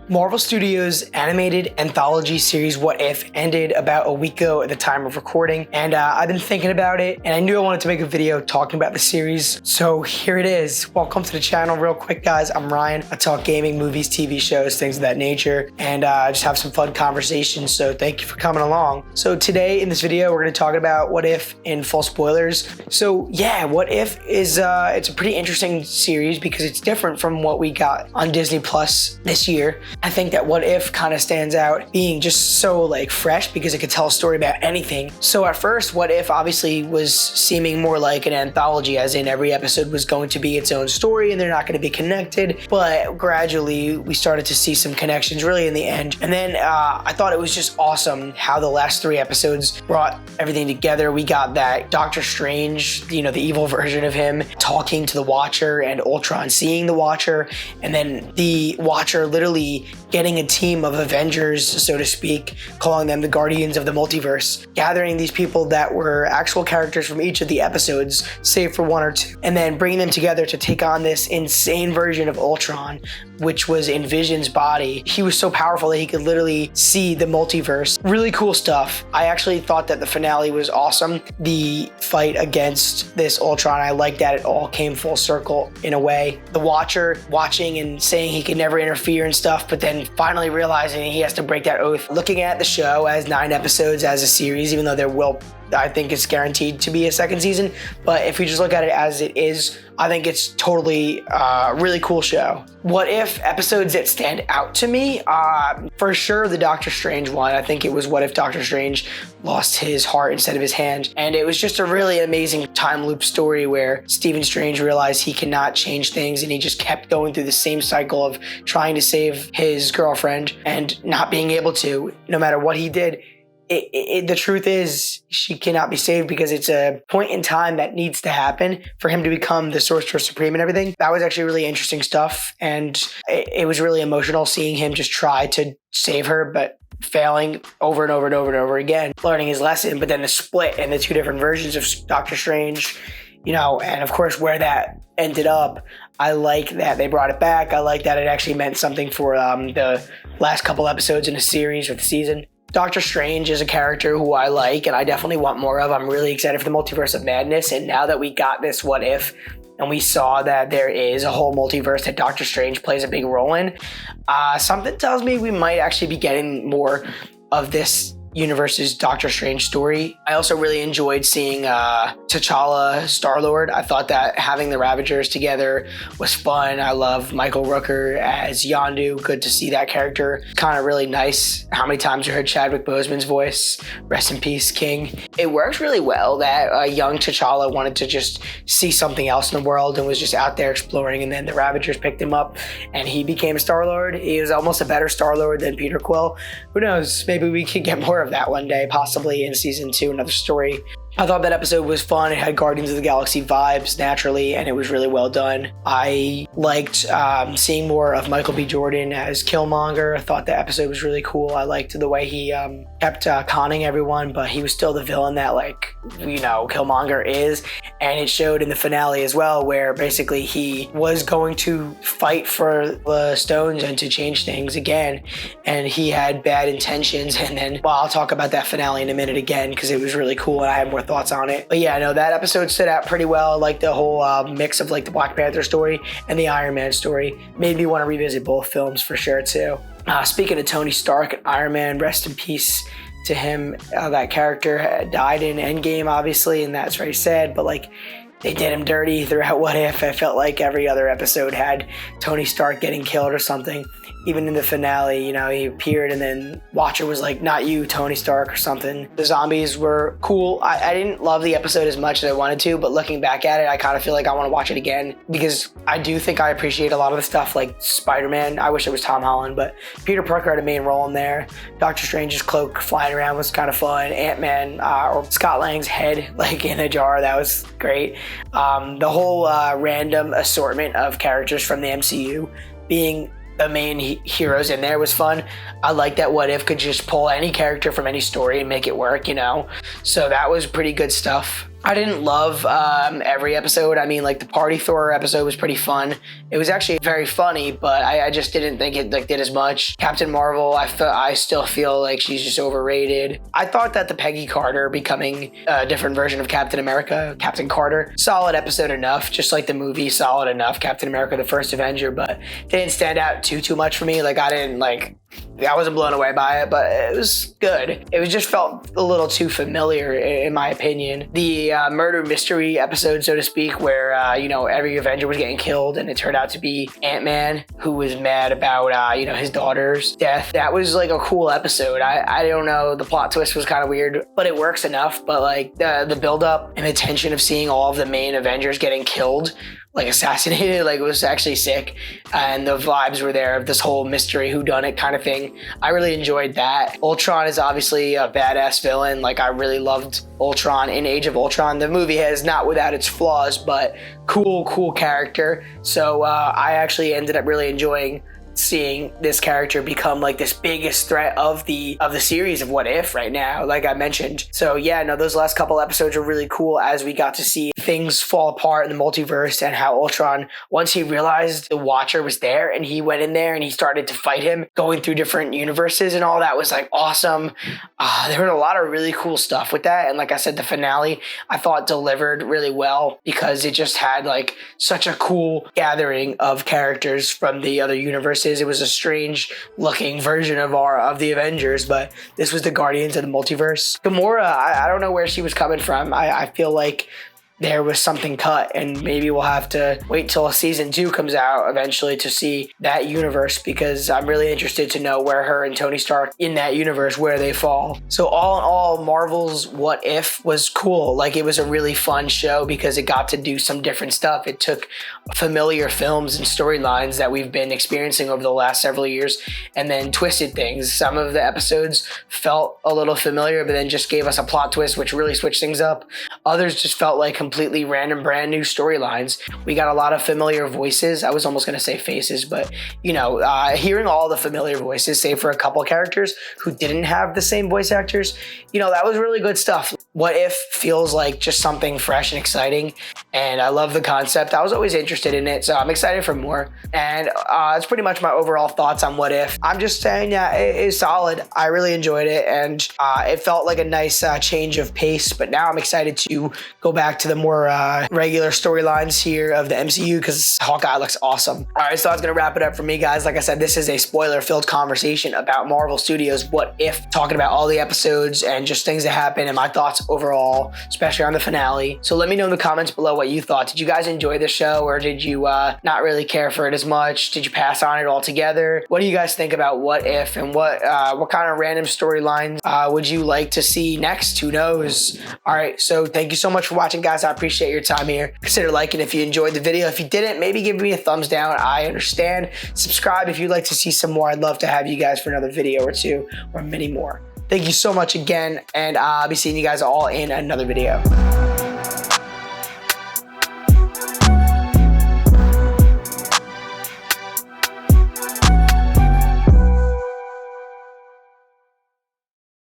Marvel Studios' animated anthology series What If ended about a week ago at the time of recording, and I've been thinking about it, and I knew I wanted to make a video talking about the series, so here it is. Welcome to the channel. Real quick, guys, I'm Ryan. I talk gaming, movies, TV shows, things of that nature, and just have some fun conversations, so thank you for coming along. So today in this video, we're going to talk about What If in full spoilers. So yeah, What If is it's a pretty interesting series because it's different from what we got on Disney Plus this year. I think that What If kind of stands out being just so like fresh because it could tell a story about anything. So at first, What If obviously was seeming more like an anthology, as in every episode was going to be its own story and they're not going to be connected. But gradually we started to see some connections really in the end. And then I thought it was just awesome how the last 3 episodes brought everything together. We got that Doctor Strange, you know, the evil version of him, talking to the Watcher and Ultron seeing the Watcher, and then the Watcher literally getting a team of Avengers, so to speak, calling them the Guardians of the Multiverse, gathering these people that were actual characters from each of the episodes, save for 1 or 2, and then bringing them together to take on this insane version of Ultron, which was in Vision's body. He was so powerful that he could literally see the multiverse. Really cool stuff. I actually thought that the finale was awesome. The fight against this Ultron, I liked that it all came full circle in a way. The Watcher watching and saying he could never interfere and stuff, but then finally realizing he has to break that oath. Looking at the show as 9 episodes as a series, even though there will, I think it's guaranteed to be a second season, but if we just look at it as it is, I think it's totally a really cool show. What If episodes that stand out to me? For sure the Doctor Strange one. I think it was What If Doctor Strange lost his heart instead of his hand. And it was just a really amazing time loop story where Stephen Strange realized he cannot change things and he just kept going through the same cycle of trying to save his girlfriend and not being able to, no matter what he did. The truth is she cannot be saved because it's a point in time that needs to happen for him to become the Sorcerer Supreme and everything. That was actually really interesting stuff, and it was really emotional seeing him just try to save her, but failing over and over and over and over again, learning his lesson, but then the split and the 2 different versions of Doctor Strange, you know, and of course where that ended up. I like that they brought it back. I like that it actually meant something for the last couple episodes in the series or the season. Doctor Strange is a character who I like and I definitely want more of. I'm really excited for the Multiverse of Madness, and now that we got this What If and we saw that there is a whole multiverse that Doctor Strange plays a big role in, something tells me we might actually be getting more of this universe's Doctor Strange story. I also really enjoyed seeing T'Challa Star-Lord. I thought that having the Ravagers together was fun. I love Michael Rooker as Yondu. Good to see that character. Kind of really nice. How many times you heard Chadwick Boseman's voice? Rest in peace, King. It works really well that young T'Challa wanted to just see something else in the world and was just out there exploring, and then the Ravagers picked him up and he became Star-Lord. He was almost a better Star-Lord than Peter Quill. Who knows? Maybe we could get more of that one day, possibly in season 2, another story. I thought that episode was fun. It had Guardians of the Galaxy vibes naturally, and it was really well done. I liked seeing more of Michael B. Jordan as Killmonger. I thought the episode was really cool. I liked the way he kept conning everyone, but he was still the villain that, like, you know, Killmonger is. And it showed in the finale as well, where basically he was going to fight for the stones and to change things again, and he had bad intentions. And then, well, I'll talk about that finale in a minute again because it was really cool and I had more thoughts on it. But yeah, no, that episode stood out pretty well. I like the whole mix of like the Black Panther story and the Iron Man story. Made me want to revisit both films for sure too. Speaking of Tony Stark and Iron Man, rest in peace to him. That character died in Endgame, obviously, and that's very sad, but like they did him dirty throughout What If. I felt like every other episode had Tony Stark getting killed or something. Even in the finale, you know, he appeared and then Watcher was like, not you, Tony Stark, or something. The zombies were cool. I didn't love the episode as much as I wanted to, but looking back at it, I kind of feel like I want to watch it again because I do think I appreciate a lot of the stuff like Spider-Man. I wish it was Tom Holland, but Peter Parker had a main role in there. Doctor Strange's cloak flying around was kind of fun. Ant-Man or Scott Lang's head like in a jar, that was great. The whole random assortment of characters from the MCU being the main heroes in there was fun. I like that What If could just pull any character from any story and make it work, you know? So that was pretty good stuff. I didn't love every episode. I mean, like the Party Thor episode was pretty fun. It was actually very funny, but I just didn't think it like did as much. Captain Marvel, I still feel like she's just overrated. I thought that the Peggy Carter becoming a different version of Captain America, Captain Carter, solid episode enough, just like the movie, solid enough. Captain America, the First Avenger, but didn't stand out too much for me. Like I wasn't blown away by it, but it was good. It was just felt a little too familiar, in my opinion. The murder mystery episode, so to speak, where every Avenger was getting killed, and it turned out to be Ant-Man, who was mad about his daughter's death. That was like a cool episode. I don't know, the plot twist was kind of weird, but it works enough. But like the build up and the tension of seeing all of the main Avengers getting killed, like assassinated, like it was actually sick, and the vibes were there of this whole mystery whodunit kind of thing. I really enjoyed that. Ultron is obviously a badass villain. Like I really loved Ultron in Age of Ultron. The movie has not without its flaws, but cool character. So I actually ended up really enjoying seeing this character become like this biggest threat of the series of What If right now, like I mentioned. So yeah, no, those last couple episodes were really cool as we got to see things fall apart in the multiverse, and how Ultron, once he realized the Watcher was there and he went in there and he started to fight him, going through different universes and all that was like awesome. There was a lot of really cool stuff with that, and like I said, the finale I thought delivered really well because it just had like such a cool gathering of characters from the other universes. It was a strange looking version of the Avengers, but this was the Guardians of the Multiverse. Gamora, I don't know where she was coming from. I feel like there was something cut, and maybe we'll have to wait till season 2 comes out eventually to see that universe, because I'm really interested to know where her and Tony Stark in that universe, where they fall. So all in all, Marvel's What If was cool. Like it was a really fun show because it got to do some different stuff. It took familiar films and storylines that we've been experiencing over the last several years and then twisted things. Some of the episodes felt a little familiar, but then just gave us a plot twist which really switched things up. Others just felt like completely random, brand new storylines. We got a lot of familiar voices. I was almost going to say faces, but hearing all the familiar voices, save for a couple characters who didn't have the same voice actors, that was really good stuff. What If feels like just something fresh and exciting, and I love the concept. I was always interested in it, so I'm excited for more. And it's pretty much my overall thoughts on What If. I'm just saying, yeah, it is solid. I really enjoyed it, and it felt like a nice change of pace, but now I'm excited to go back to the more regular storylines here of the MCU because Hawkeye looks awesome. All right, so that's going to wrap it up for me, guys. Like I said, this is a spoiler-filled conversation about Marvel Studios' What If, talking about all the episodes and just things that happen and my thoughts overall, especially on the finale. So let me know in the comments below what you thought. Did you guys enjoy the show, or did you not really care for it as much? Did you pass on it altogether? What do you guys think about What If, and what kind of random storylines would you like to see next? Who knows? All right, so thank you so much for watching, guys. I appreciate your time here. Consider liking if you enjoyed the video. If you didn't, maybe give me a thumbs down. I understand. Subscribe if you'd like to see some more. I'd love to have you guys for another video or two, or many more. Thank you so much again, and I'll be seeing you guys all in another video.